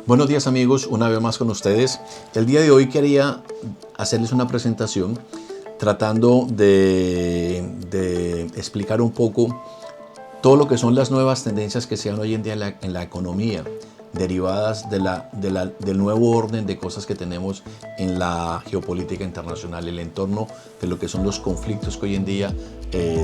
Buenos días amigos, una vez más con ustedes. El día de hoy quería hacerles una presentación tratando de explicar un poco todo lo que son las nuevas tendencias que se dan hoy en día en la economía, derivadas del nuevo orden de cosas que tenemos en la geopolítica internacional, el entorno de lo que son los conflictos que hoy en día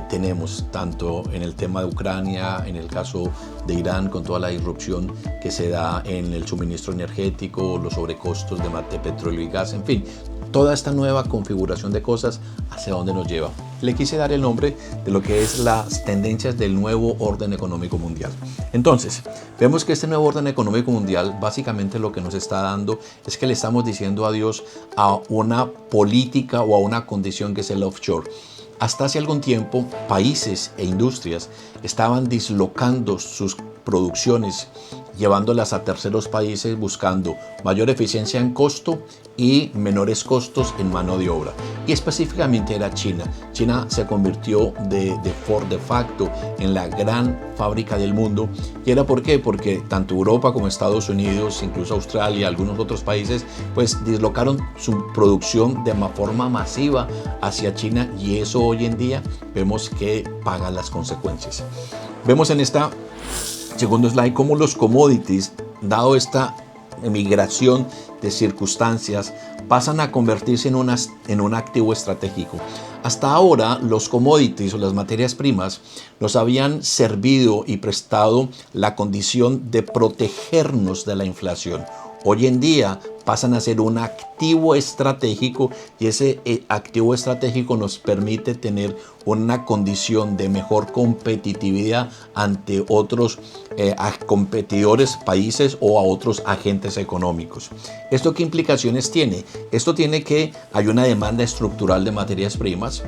tenemos, tanto en el tema de Ucrania, en el caso de Irán, con toda la disrupción que se da en el suministro energético, los sobrecostos de petróleo y gas, en fin, toda esta nueva configuración de cosas, hacia dónde nos lleva. Le quise dar el nombre de lo que es las tendencias del nuevo orden económico mundial. Entonces, vemos que este nuevo orden económico mundial básicamente lo que nos está dando es que le estamos diciendo adiós a una política o a una condición que es el offshore. Hasta hace algún tiempo, países e industrias estaban dislocando sus producciones, llevándolas a terceros países buscando mayor eficiencia en costo y menores costos en mano de obra. Y específicamente era China. China se convirtió de facto en la gran fábrica del mundo. ¿Y era por qué? Porque tanto Europa como Estados Unidos, incluso Australia, algunos otros países, pues dislocaron su producción de forma masiva hacia China, y eso hoy en día vemos que paga las consecuencias. Vemos en esta segundo slide cómo los commodities, dado esta migración de circunstancias, pasan a convertirse en un activo estratégico. Hasta ahora los commodities o las materias primas nos habían servido y prestado la condición de protegernos de la inflación. Hoy en día pasan a ser un activo estratégico, y ese activo estratégico nos permite tener una condición de mejor competitividad ante otros competidores, países o a otros agentes económicos. ¿Esto qué implicaciones tiene? Esto tiene que hay una demanda estructural de materias primas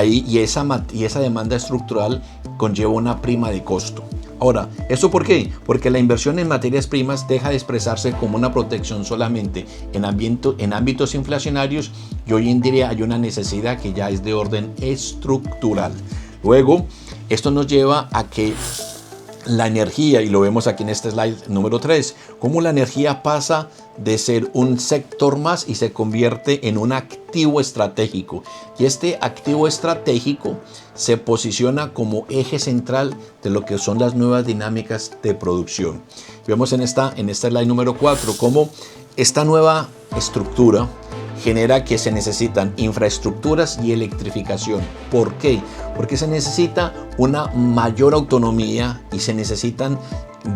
y esa demanda estructural conlleva una prima de costo. Ahora, ¿eso por qué? Porque la inversión en materias primas deja de expresarse como una protección solamente en ámbitos inflacionarios, y hoy en día hay una necesidad que ya es de orden estructural. Luego, esto nos lleva a que la energía, y lo vemos aquí en este slide número 3, cómo la energía pasa de ser un sector más y se convierte en un activo estratégico. Y este activo estratégico se posiciona como eje central de lo que son las nuevas dinámicas de producción. Vemos en esta slide número 4 cómo esta nueva estructura genera que se necesitan infraestructuras y electrificación. ¿Por qué? Porque se necesita una mayor autonomía y se necesitan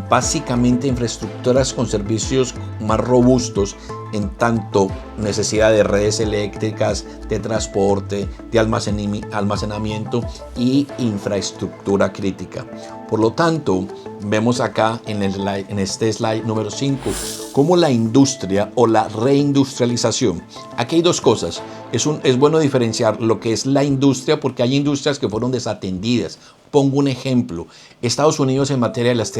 básicamente infraestructuras con servicios más robustos, en tanto necesidad de redes eléctricas, de transporte, de almacenamiento y infraestructura crítica. Por lo tanto, vemos acá en este slide número 5 cómo la industria o la reindustrialización. Aquí hay dos cosas. Es bueno diferenciar lo que es la industria, porque hay industrias que fueron desatendidas. Pongo un ejemplo. Estados Unidos en materia de las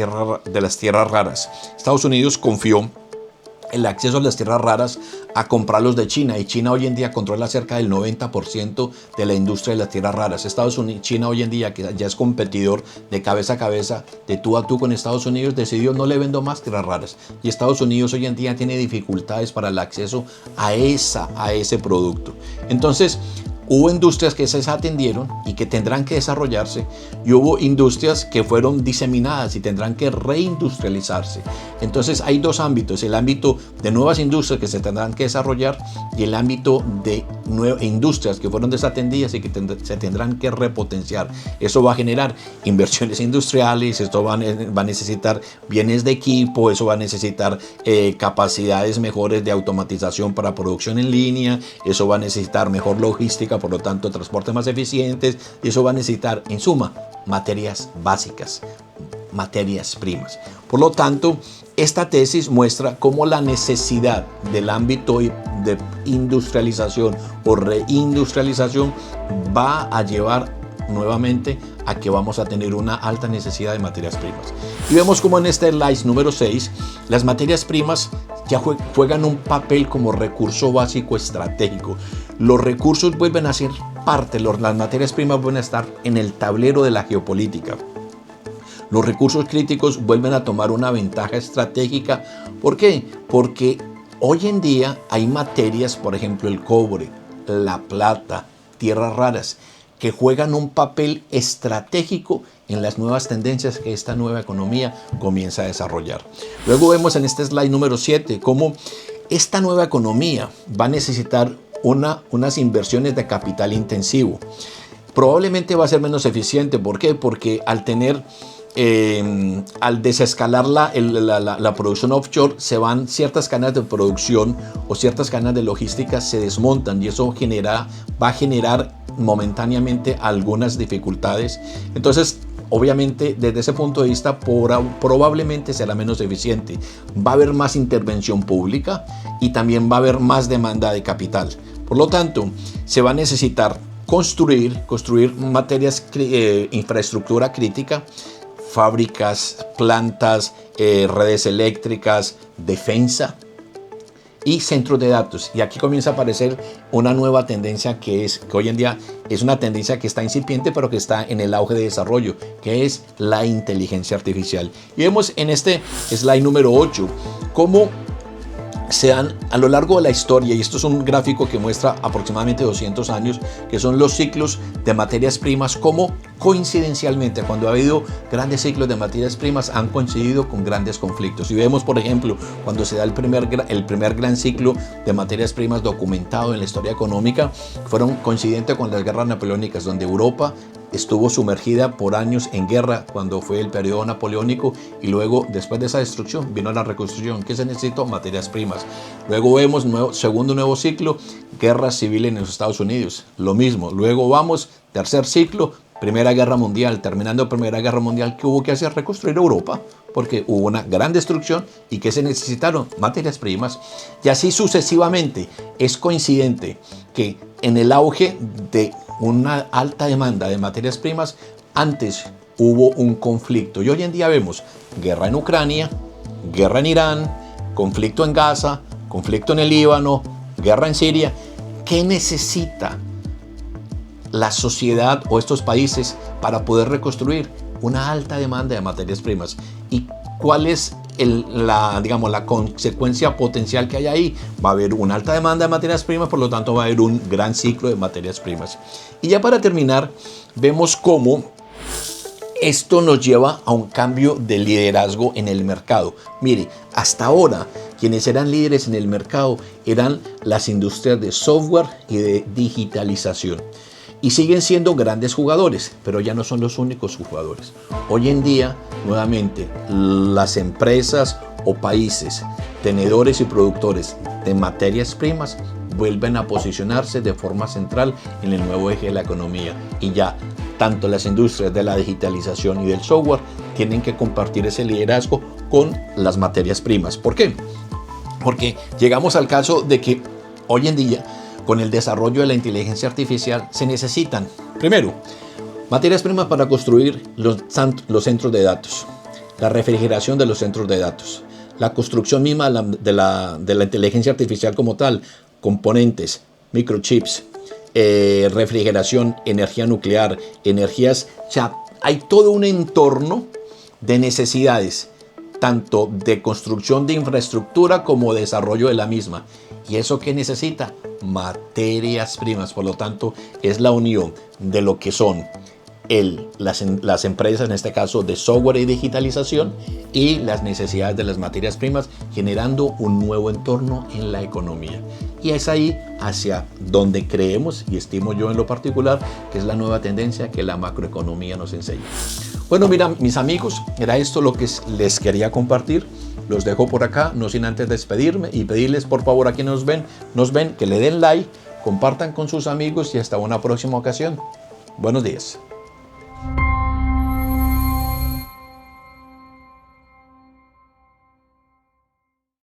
tierras raras. Estados Unidos confió el acceso a las tierras raras a comprarlos de China, y China hoy en día controla cerca del 90% de la industria de las tierras raras. China hoy en día, que ya es competidor de cabeza a cabeza, de tú a tú con Estados Unidos, decidió no le vendo más tierras raras, y Estados Unidos hoy en día tiene dificultades para el acceso a ese producto. Entonces, hubo industrias que se desatendieron y que tendrán que desarrollarse, y hubo industrias que fueron diseminadas y tendrán que reindustrializarse. Entonces hay dos ámbitos: el ámbito de nuevas industrias que se tendrán que desarrollar, y el ámbito de industrias que fueron desatendidas y que se tendrán que repotenciar. Eso va a generar inversiones industriales, esto va a necesitar bienes de equipo, eso va a necesitar capacidades mejores de automatización para producción en línea, eso va a necesitar mejor logística, por lo tanto transportes más eficientes, y eso va a necesitar, en suma, materias básicas, materias primas. Por lo tanto, esta tesis muestra cómo la necesidad del ámbito de industrialización o reindustrialización va a llevar nuevamente a que vamos a tener una alta necesidad de materias primas. Y vemos como en este slide número 6, las materias primas ya juegan un papel como recurso básico estratégico. Los recursos vuelven a ser parte, las materias primas vuelven a estar en el tablero de la geopolítica. Los recursos críticos vuelven a tomar una ventaja estratégica. ¿Por qué? Porque hoy en día hay materias, por ejemplo el cobre, la plata, tierras raras, que juegan un papel estratégico en las nuevas tendencias que esta nueva economía comienza a desarrollar. Luego vemos en este slide número 7 cómo esta nueva economía va a necesitar unas inversiones de capital intensivo. Probablemente va a ser menos eficiente. ¿Por qué? Porque al desescalar la producción offshore, ciertas cadenas de producción o ciertas cadenas de logística se desmontan, y eso va a generar momentáneamente algunas dificultades. Entonces, obviamente, desde ese punto de vista, probablemente será menos eficiente. Va a haber más intervención pública y también va a haber más demanda de capital. Por lo tanto, se va a necesitar construir materias, infraestructura crítica, fábricas, plantas, redes eléctricas, defensa y centros de datos. Y aquí comienza a aparecer una nueva tendencia que hoy en día es una tendencia que está incipiente, pero que está en el auge de desarrollo, que es la inteligencia artificial. Y vemos en este slide número 8 cómo a lo largo de la historia, y esto es un gráfico que muestra aproximadamente 200 años, que son los ciclos de materias primas, como coincidencialmente, cuando ha habido grandes ciclos de materias primas, han coincidido con grandes conflictos. Y vemos, por ejemplo, cuando se da el primer gran ciclo de materias primas documentado en la historia económica, fueron coincidentes con las guerras napoleónicas, donde Europa estuvo sumergida por años en guerra cuando fue el periodo napoleónico, y luego, después de esa destrucción, vino la reconstrucción. ¿Qué se necesitó? Materias primas. Luego vemos segundo nuevo ciclo, guerra civil en los Estados Unidos, lo mismo. Luego vamos, tercer ciclo, Primera Guerra Mundial. Terminando Primera Guerra Mundial, ¿qué hubo que hacer? Reconstruir Europa, porque hubo una gran destrucción. ¿Y qué se necesitaron? Materias primas. Y así sucesivamente. Es coincidente que en el auge de una alta demanda de materias primas, antes hubo un conflicto. Y hoy en día vemos guerra en Ucrania, guerra en Irán, conflicto en Gaza, conflicto en el Líbano, guerra en Siria. ¿Qué necesita la sociedad o estos países para poder reconstruir? Una alta demanda de materias primas. ¿Y cuál es la consecuencia potencial que hay ahí? Va a haber una alta demanda de materias primas, por lo tanto va a haber un gran ciclo de materias primas. Y ya para terminar, vemos cómo esto nos lleva a un cambio de liderazgo en el mercado. Mire, hasta ahora quienes eran líderes en el mercado eran las industrias de software y de digitalización. Y siguen siendo grandes jugadores, pero ya no son los únicos jugadores. Hoy en día, nuevamente, las empresas o países, tenedores y productores de materias primas, vuelven a posicionarse de forma central en el nuevo eje de la economía. Y ya, tanto las industrias de la digitalización y del software tienen que compartir ese liderazgo con las materias primas. ¿Por qué? Porque llegamos al caso de que hoy en día, con el desarrollo de la inteligencia artificial, se necesitan, primero, materias primas para construir los centros de datos, la refrigeración de los centros de datos, la construcción misma de la inteligencia artificial como tal, componentes, microchips, refrigeración, energía nuclear, energías. Ya hay todo un entorno de necesidades, tanto de construcción de infraestructura como de desarrollo de la misma. ¿Y eso qué necesita? Materias primas. Por lo tanto, es la unión de lo que son las empresas, en este caso de software y digitalización, y las necesidades de las materias primas, generando un nuevo entorno en la economía. Y es ahí hacia donde creemos, y estimo yo en lo particular, que es la nueva tendencia que la macroeconomía nos enseña. Bueno, mira, mis amigos, era esto lo que les quería compartir. Los dejo por acá, no sin antes despedirme y pedirles por favor a quienes nos ven que le den like, compartan con sus amigos, y hasta una próxima ocasión. Buenos días.